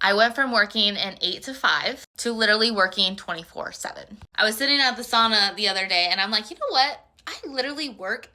I went from working an 8 to 5 to literally working 24/7. I was sitting at the sauna the other day and I'm like, you know what? I literally work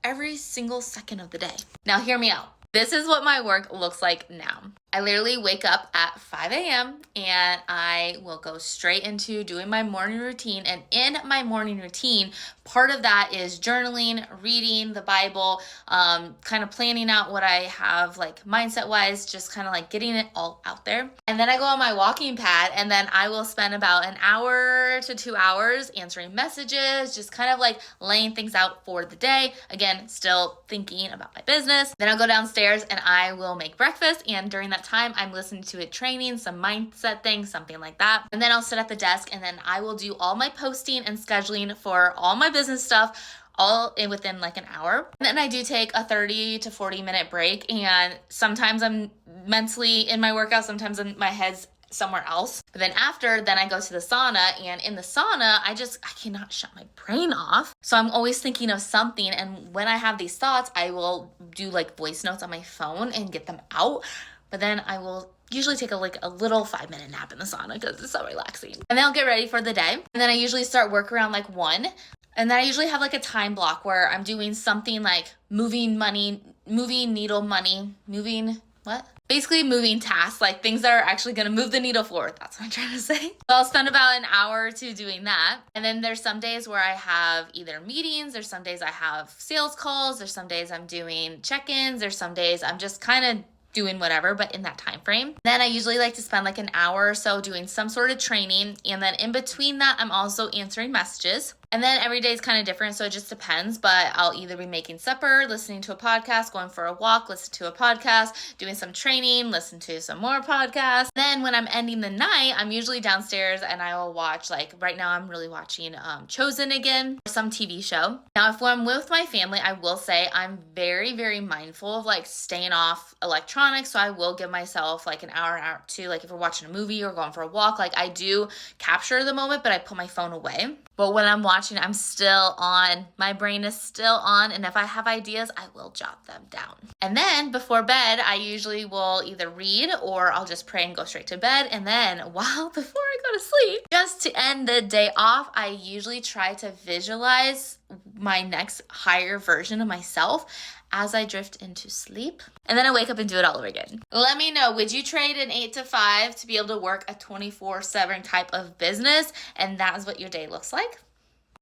every single second of the day. Now hear me out. This is what my work looks like now. I literally wake up at 5 a.m. and I will go straight into doing my morning routine. And in my morning routine, part of that is journaling, reading the Bible, kind of planning out what I have like mindset wise, just kind of like getting it all out there. And then I go on my walking pad and then I will spend about an hour to 2 hours answering messages, just kind of like laying things out for the day. Again, still thinking about my business. Then I'll go downstairs and I will make breakfast. And during that time, I'm listening to a training, some mindset things, something like that. And then I'll sit at the desk and then I will do all my posting and scheduling for all my business stuff all within like an hour. And then I do take a 30 to 40 minute break. And sometimes I'm mentally in my workout, sometimes my head's somewhere else. But then after, then I go to the sauna, and in the sauna, I cannot shut my brain off. So I'm always thinking of something. And when I have these thoughts, I will do like voice notes on my phone and get them out. But then I will usually take a little 5-minute nap in the sauna because it's so relaxing. And then I'll get ready for the day. And then I usually start work around like 1. And then I usually have like a time block where I'm doing something like moving tasks, like things that are actually going to move the needle forward. That's what I'm trying to say. So I'll spend about an hour or 2 doing that. And then there's some days where I have either meetings, there's some days I have sales calls, there's some days I'm doing check-ins, there's some days I'm just kind of doing whatever, but in that time frame. Then I usually like to spend like an hour or so doing some sort of training. And then in between that, I'm also answering messages. And then every day is kind of different, so it just depends. But I'll either be making supper, listening to a podcast, going for a walk, listen to a podcast, doing some training, listen to some more podcasts. Then when I'm ending the night, I'm usually downstairs and I will watch, like right now I'm really watching Chosen again, or some TV show. Now, if I'm with my family, I will say I'm very, very mindful of like staying off electronics. So I will give myself like an hour or 2, like if we're watching a movie or going for a walk, like I do capture the moment, but I put my phone away. But when I'm watching, I'm still on. My brain is still on. And if I have ideas, I will jot them down. And then before bed, I usually will either read or I'll just pray and go straight to bed. And then before I go to sleep, just to end the day off, I usually try to visualize my next higher version of myself as I drift into sleep. And then I wake up and do it all over again. Let me know, would you trade an 8 to 5 to be able to work a 24/7 type of business? And that is what your day looks like.